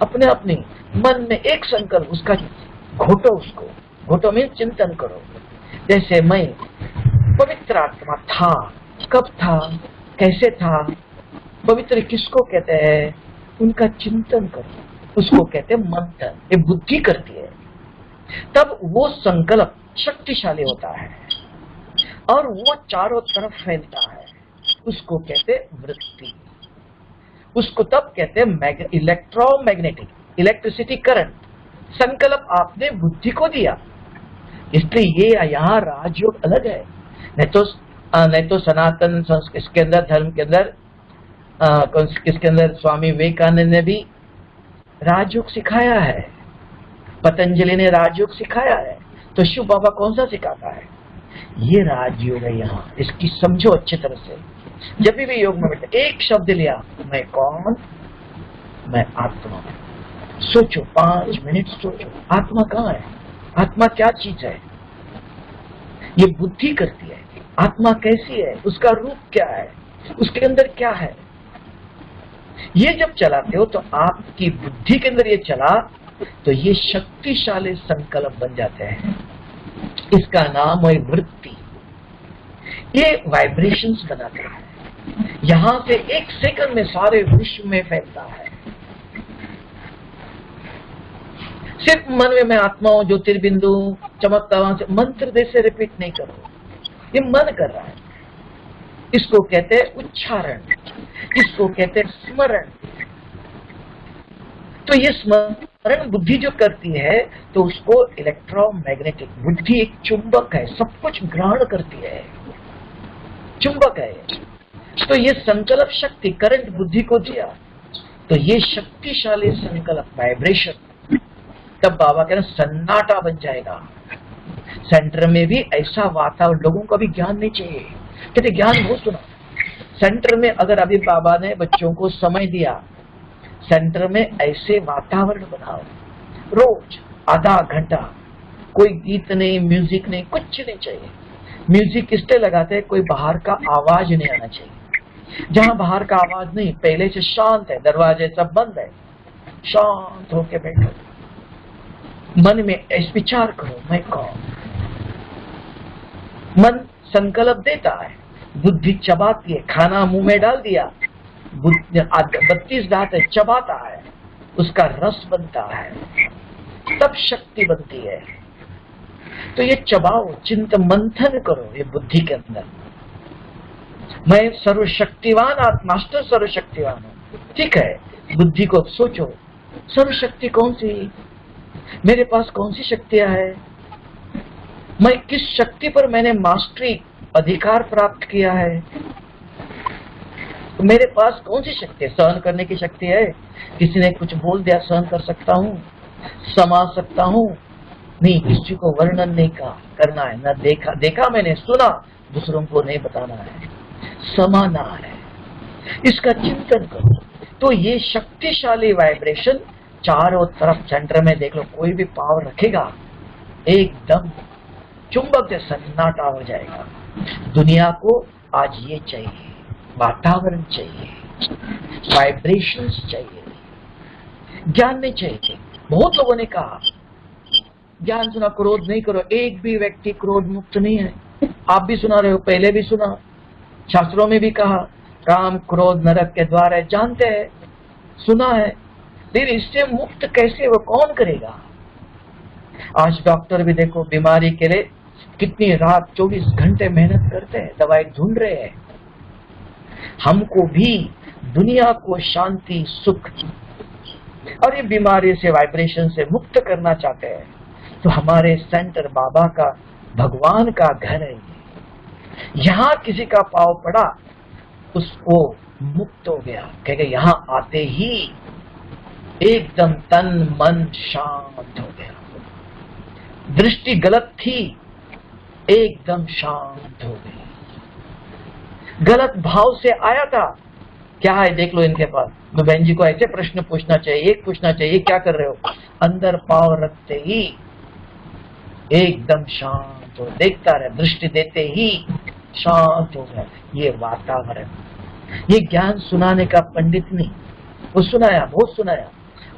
अपने अपने मन में एक संकल्प, उसका घोटो, उसको घोटो में चिंतन करो। जैसे मैं पवित्र आत्मा था, कब था, कैसे था, पवित्र किसको कहते हैं, उनका चिंतन करो, उसको कहते हैं मंथन। ये बुद्धि करती है। तब वो संकल्प शक्तिशाली होता है और वो चारों तरफ फैलता है। उसको कहते वृत्ति। उसको तब कहते हैं इलेक्ट्रोमैग्नेटिक, इलेक्ट्रिसिटी करंट। संकल्प आपने बुद्धि को दिया, इसलिए ये यहाँ राजयोग अलग है। नहीं तो सनातन इसके अंदर, धर्म के अंदर, इसके अंदर स्वामी विवेकानंद ने भी राजयोग सिखाया है, पतंजलि ने राजयोग सिखाया है, तो शिव बाबा कौन सा सिखाता है? ये राजयोग है। यहाँ इसकी समझो अच्छी तरह से। जब भी योग में बैठे, एक शब्द लिया, मैं कौन? मैं आत्मा। सोचो, 5 मिनट सोचो, आत्मा कहाँ है? आत्मा क्या चीज है? ये बुद्धि करती है। आत्मा कैसी है? उसका रूप क्या है? उसके अंदर क्या है? ये जब चलाते हो तो आपकी बुद्धि के अंदर ये चला तो ये शक्तिशाली संकल्प बन जाते हैं। इसका नाम है वृत्ति। ये वाइब्रेशंस बनाता है, यहां से 1 सेकंड में सारे विश्व में फैलता है। सिर्फ मन में मैं आत्मा हूं, ज्योतिर्बिंदु चमकता, वहां से मंत्र जैसे रिपीट नहीं करो, ये मन कर रहा है। इसको कहते हैं उच्चारण, इसको कहते हैं स्मरण। तो ये स्मरण बुद्धि जो करती है तो उसको इलेक्ट्रोमैग्नेटिक। बुद्धि एक चुंबक है, सब कुछ ग्रहण करती है, चुंबक है। तो ये संकल्प शक्ति, करंट बुद्धि को दिया तो ये शक्तिशाली संकल्प, वाइब्रेशन, तब बाबा कह रहे सन्नाटा बन जाएगा। सेंटर में भी ऐसा वातावरण, लोगों को भी ज्ञान नहीं चाहिए, कहते ज्ञान बहुत सुना। सेंटर में अगर अभी बाबा ने बच्चों को समय दिया, सेंटर में ऐसे वातावरण बनाओ, रोज आधा घंटा, कोई गीत नहीं, म्यूजिक नहीं, कुछ नहीं चाहिए। म्यूजिक इसलिए लगाते हैं, कोई बाहर का आवाज नहीं आना चाहिए। जहां बाहर का आवाज नहीं, पहले से शांत है, दरवाजे सब बंद है, शांत होके बैठो, मन में ऐसे विचार करो, मैं कौन? मन संकल्प देता है, बुद्धि चबाती है, खाना मुंह में डाल दिया, 32 दांत है, चबाता है, उसका रस बनता है, तब शक्ति बनती है। तो ये चबाओ, चिंतन मंथन करो ये बुद्धि के अंदर। मैं सर्वशक्तिवान मास्टर सर्वशक्तिवान हूं, ठीक है। बुद्धि को सोचो, सर्वशक्ति कौन सी, मेरे पास कौन सी शक्तियां है, मैं किस शक्ति पर मैंने मास्टरी, अधिकार प्राप्त किया है, तो मेरे पास कौन सी शक्ति है? सहन करने की शक्ति है, किसी ने कुछ बोल दिया सहन कर सकता हूँ, समा सकता हूँ, नहीं किसी को वर्णन नहीं करना है, ना देखा मैंने, सुना, दूसरों को नहीं बताना है, समाना है। इसका चिंतन करो तो ये शक्तिशाली वाइब्रेशन चारों तरफ, सेंटर में देख लो, कोई भी पावर रखेगा एकदम चुंबक से सन्नाटा हो जाएगा। दुनिया को आज ये चाहिए, वातावरण चाहिए, वाइब्रेशंस चाहिए, ज्ञान नहीं चाहिए। बहुत लोगों ने कहा ज्ञान सुना, क्रोध नहीं करो, एक भी व्यक्ति क्रोध मुक्त नहीं है। आप भी सुना रहे हो, पहले भी सुना, शास्त्रों में भी कहा काम क्रोध नरक के द्वार है, जानते हैं, सुना है, लेकिन इससे मुक्त कैसे, वो कौन करेगा? आज डॉक्टर भी देखो बीमारी के लिए कितनी रात 24 घंटे मेहनत करते हैं, दवाई ढूंढ रहे हैं। हमको भी दुनिया को शांति, सुख और ये बीमारी से, वाइब्रेशन से मुक्त करना चाहते हैं, तो हमारे सेंटर बाबा का, भगवान का घर है। यहाँ किसी का पाव पड़ा, उसको मुक्त हो गया, कहेगा यहाँ आते ही एकदम तन मन शांत हो गया। दृष्टि गलत थी, एकदम शांत हो गई। गलत भाव से आया था, क्या है देख लो इनके पास। तो बहन जी को ऐसे प्रश्न पूछना चाहिए, एक पूछना चाहिए, क्या कर रहे हो? अंदर पाव रखते ही एकदम शांत हो, देखता रहे, दृष्टि देते ही शांत हो गया। ये वातावरण, ये ज्ञान सुनाने का पंडित नहीं, वो सुनाया, बहुत सुनाया।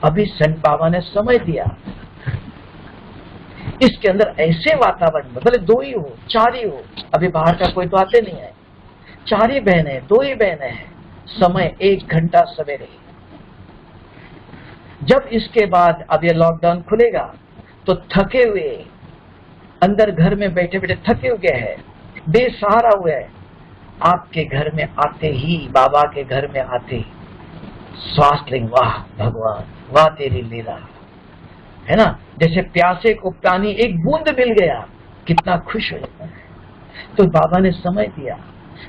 अभी संत बाबा ने समय दिया, इसके अंदर ऐसे वातावरण, भले 2 ही हो, 4 ही हो, अभी बाहर का कोई तो आते नहीं है, 4 ही बहने, 2 ही बहने हैं, समय 1 घंटा सवेरे। जब इसके बाद अब ये लॉकडाउन खुलेगा तो थके हुए अंदर घर में बैठे बैठे थके हुए हैं, बेसहारा हुए हैं, आपके घर में आते ही, बाबा के घर में आते ही श्वास लेंगे, वाह भगवान, वाह तेरी लीला, है ना। जैसे प्यासे को पानी एक बूंद मिल गया, कितना खुश हो जाता है। तो बाबा ने समय दिया,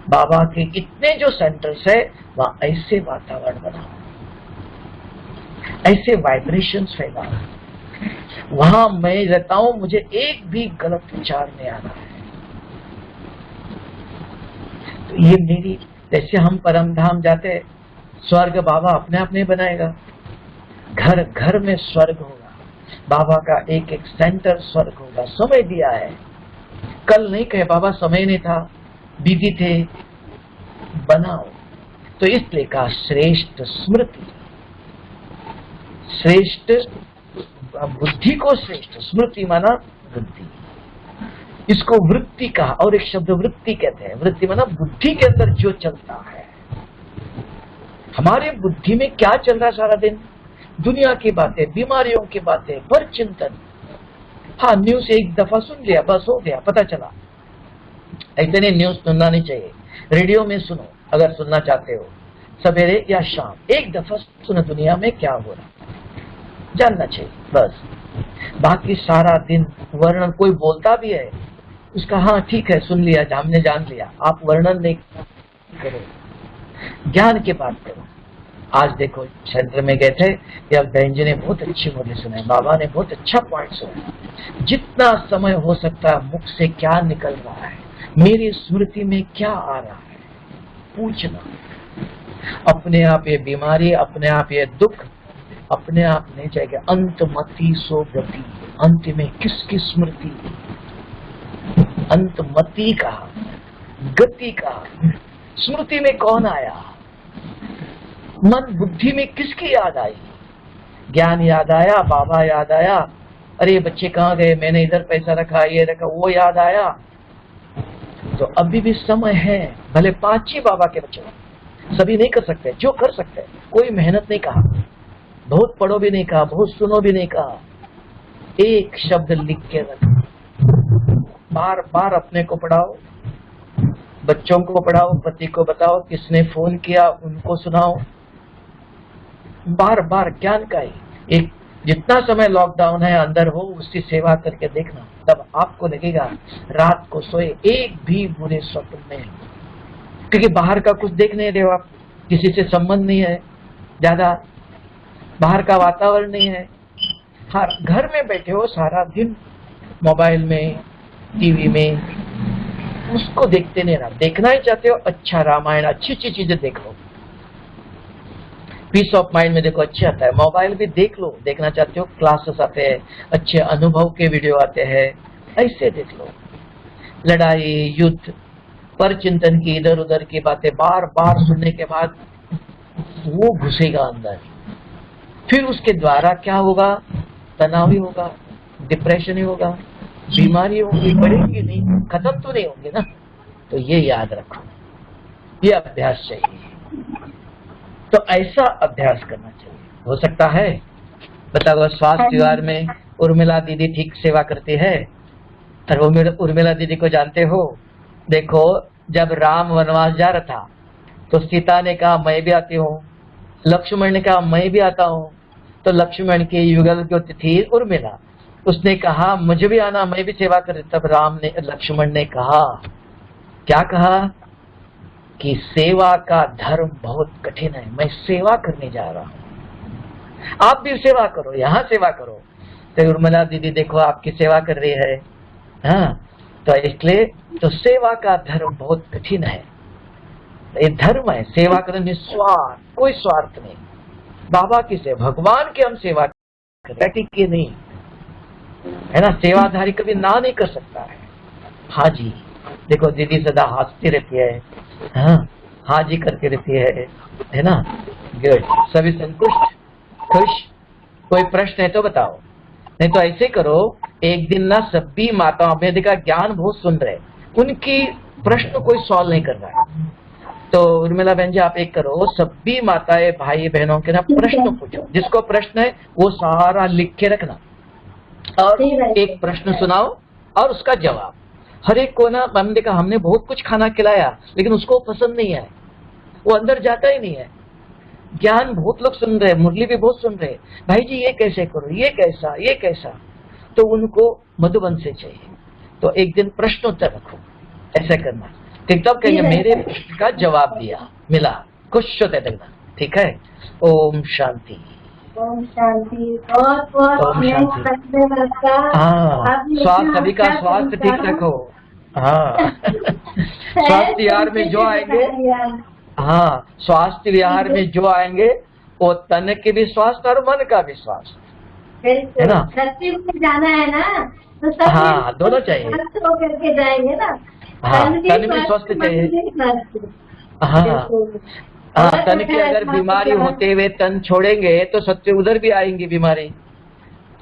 बाबा के इतने जो सेंटर्स है वहां ऐसे वातावरण बनाओ, ऐसे वाइब्रेशंस फैलाओ, वहां मैं रहता हूं, मुझे एक भी गलत विचार नहीं आ रहा है। तो ये मेरी, जैसे हम परम धाम जाते, स्वर्ग बाबा अपने आप नहीं बनाएगा, घर घर में स्वर्ग होगा, बाबा का एक एक सेंटर स्वर्ग होगा। समय दिया है, कल नहीं कहे बाबा समय नहीं था, बिजी थे, बनाओ। तो इसलिए कहा श्रेष्ठ स्मृति, श्रेष्ठ बुद्धि को श्रेष्ठ, स्मृति माना बुद्धि, इसको वृत्ति कहा। और एक शब्द वृत्ति कहते हैं, वृत्ति माना बुद्धि के अंदर जो चलता है। हमारे बुद्धि में क्या चल रहा है सारा दिन? दुनिया की बातें, बीमारियों की बातें, पर चिंतन। हाँ, न्यूज एक दफा सुन लिया, बस हो गया, पता चला। ऐसे नहीं, न्यूज सुनना नहीं चाहिए, रेडियो में सुनो अगर सुनना चाहते हो, सवेरे या शाम एक दफा सुनो, दुनिया में क्या हो रहा जानना चाहिए बस। बाकी सारा दिन वर्णन, कोई बोलता भी है उसका हाँ ठीक है सुन लिया, हमने जान लिया, आप वर्णन नहीं करो, ज्ञान की बात करो। आज देखो सेंटर में गए थे, या बहन जी ने बहुत अच्छी मुझे सुनाई, बाबा ने बहुत अच्छा पॉइंट सुना। जितना समय हो सकता है मुख से क्या निकल रहा है, मेरी स्मृति में क्या आ रहा है, पूछना। अपने आप ये बीमारी, अपने आप ये दुख, अपने आप नहीं जाएगा। अंतमति सो गति, अंत में किसकी स्मृति? अंतमति का, गति का, स्मृति में कौन आया? मन बुद्धि में किसकी याद आई? ज्ञान याद आया, बाबा याद आया, अरे बच्चे कहाँ गए, मैंने इधर पैसा रखा, ये रखा, वो याद आया। तो अभी भी समय है, भले 5 ही बाबा के बच्चे, सभी नहीं कर सकते, जो कर सकते। कोई मेहनत नहीं कहा, बहुत पढ़ो भी नहीं कहा, बहुत सुनो भी नहीं कहा, एक शब्द लिख के रखो, बार बार अपने को पढ़ाओ, बच्चों को पढ़ाओ, पति को बताओ, किसने फोन किया उनको सुनाओ, बार बार ज्ञान का ही। एक जितना समय लॉकडाउन है अंदर हो, उसकी सेवा करके देखना, तब आपको लगेगा रात को सोए एक भी बुरे स्वप्न नहीं, क्योंकि बाहर का कुछ देख नहीं रहे हो आप, किसी से संबंध नहीं है ज्यादा, बाहर का वातावरण नहीं है, हर घर में बैठे हो सारा दिन, मोबाइल में, टीवी में, उसको देखते नहीं रहा। देखना ही चाहते हो अच्छा रामायण, अच्छी अच्छी चीजें देख लो, पीस ऑफ माइंड में देखो अच्छे आता है। मोबाइल भी देख लो, देखना चाहते हो क्लासेस आते हैं, अच्छे अनुभव के वीडियो आते हैं, ऐसे देख लो। लड़ाई युद्ध पर चिंतन की इधर उधर की बातें बार बार सुनने के बाद वो घुसेगा अंदर, फिर उसके द्वारा क्या होगा? तनाव ही होगा, डिप्रेशन ही होगा, बीमारी होगी, बढ़ेगी नहीं, खत्म तो नहीं होंगे ना। तो ये याद रखो, ये अभ्यास चाहिए। तो ऐसा अभ्यास करना चाहिए। हो सकता है बताओ, स्वास्थ्य विभाग में उर्मिला दीदी ठीक सेवा करती है, और वो उर्मिला दीदी को जानते हो? देखो, जब राम वनवास जा रहा था तो सीता ने कहा मैं भी आती हूँ, लक्ष्मण ने कहा मैं भी आता हूँ, तो लक्ष्मण के युगल जो थी उर्मिला, उसने कहा मुझे भी आना, मैं भी सेवा कर। तब लक्ष्मण ने कहा, क्या कहा? कि सेवा का धर्म बहुत कठिन है, मैं सेवा करने जा रहा हूँ, आप भी सेवा करो, यहाँ सेवा करो। तो उर्मिला दीदी देखो आपकी सेवा कर रही है, हाँ, तो इसलिए तो सेवा का धर्म बहुत कठिन है। ये धर्म है सेवा करना, निस्वार्थ, कोई स्वार्थ नहीं, बाबा की सेवा, भगवान की हम सेवा करें की नहीं, है ना। सेवाधारी कभी ना नहीं कर सकता है। हाँ जी, देखो दीदी सदा हंसती रहती है, हाँ जी करती रहती है ना। गुड, सभी संतुष्ट, खुश? कोई प्रश्न है तो बताओ, नहीं तो ऐसे करो, एक दिन ना सभी माताओं में देखा ज्ञान बहुत सुन रहे, उनकी प्रश्न कोई सॉल्व नहीं कर रहा है, तो उर्मिला बहन जी आप एक करो, सभी माताएं भाई बहनों के ना प्रश्न पूछो, जिसको प्रश्न है वो सारा लिख के रखना, और एक प्रश्न सुनाओ और उसका जवाब। हर एक को ना हमने देखा, हमने बहुत कुछ खाना खिलाया लेकिन उसको पसंद नहीं है, वो अंदर जाता ही नहीं है। ज्ञान बहुत लोग सुन रहे, मुरली भी बहुत सुन रहे, भाई जी ये कैसे करो, ये कैसा, ये कैसा, तो उनको मधुबन से चाहिए। तो एक दिन प्रश्नोत्तर रखो, ऐसा करना, ठीक, तब कहेंगे मेरे प्रश्न का जवाब दिया, मिला, खुश होते लगना। ठीक है। ओम शांति। ओम शांति। बहुत ओम शांति। हाँ, स्वास्थ्य, सभी का स्वास्थ्य ठीक रखो। हाँ स्वास्थ्य विहार में जो आएंगे, हाँ, स्वास्थ्य विहार में जो आएंगे वो तन के भी स्वास्थ्य और मन का भी स्वास्थ्य, है ना। सत्य में जाना है ना, तो सब हाँ, दोनों चाहिए। करके जाएंगे ना। हाँ, तन भी स्वस्थ चाहिए। हाँ हाँ, तन की अगर बीमारी होते हुए तन छोड़ेंगे तो सत्य उधर भी आएंगी बीमारी।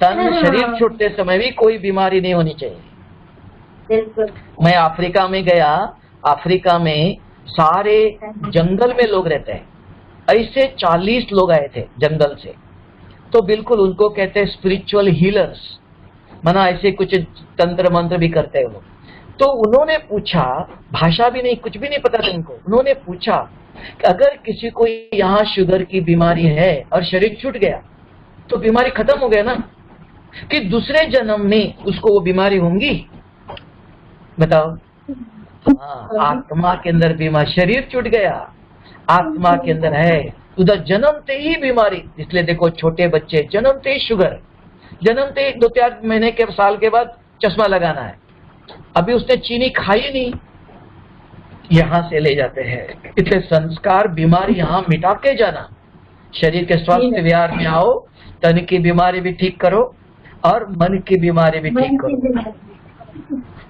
तन शरीर छोड़ते समय भी कोई बीमारी नहीं होनी चाहिए। बिल्कुल। मैं अफ्रीका में गया, अफ्रीका में सारे जंगल में लोग रहते हैं, ऐसे 40 लोग आए थे जंगल से, तो बिल्कुल उनको कहते हैं स्पिरिचुअल हीलर्स, माना ऐसे कुछ तंत्र मंत्र भी करते हैं वो। तो उन्होंने पूछा, भाषा भी नहीं, कुछ भी नहीं पता था इनको, उन्होंने पूछा कि अगर किसी को यहाँ शुगर की बीमारी है और शरीर छूट गया तो बीमारी खत्म हो गया ना, कि दूसरे जन्म में उसको वो बीमारी होंगी, बताओ। हाँ, आत्मा के अंदर बीमारी, शरीर छूट गया, आत्मा के अंदर है, उधर जन्मते ही बीमारी। इसलिए देखो छोटे बच्चे जन्मते ही शुगर, जन्मते ही 2-4 महीने के साल के बाद चश्मा लगाना है, अभी उसने चीनी खाई नहीं, यहाँ से ले जाते हैं। इसलिए संस्कार बीमारी यहाँ मिटा के जाना। शरीर के स्वास्थ्य विहार में आओ, तन की बीमारी भी ठीक करो और मन की बीमारी भी ठीक करो,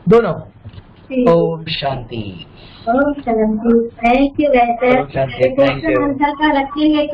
दोनों। ओम शांति। ओम शांति। Thank you. ओम शांति। Thank you. रखेंगे।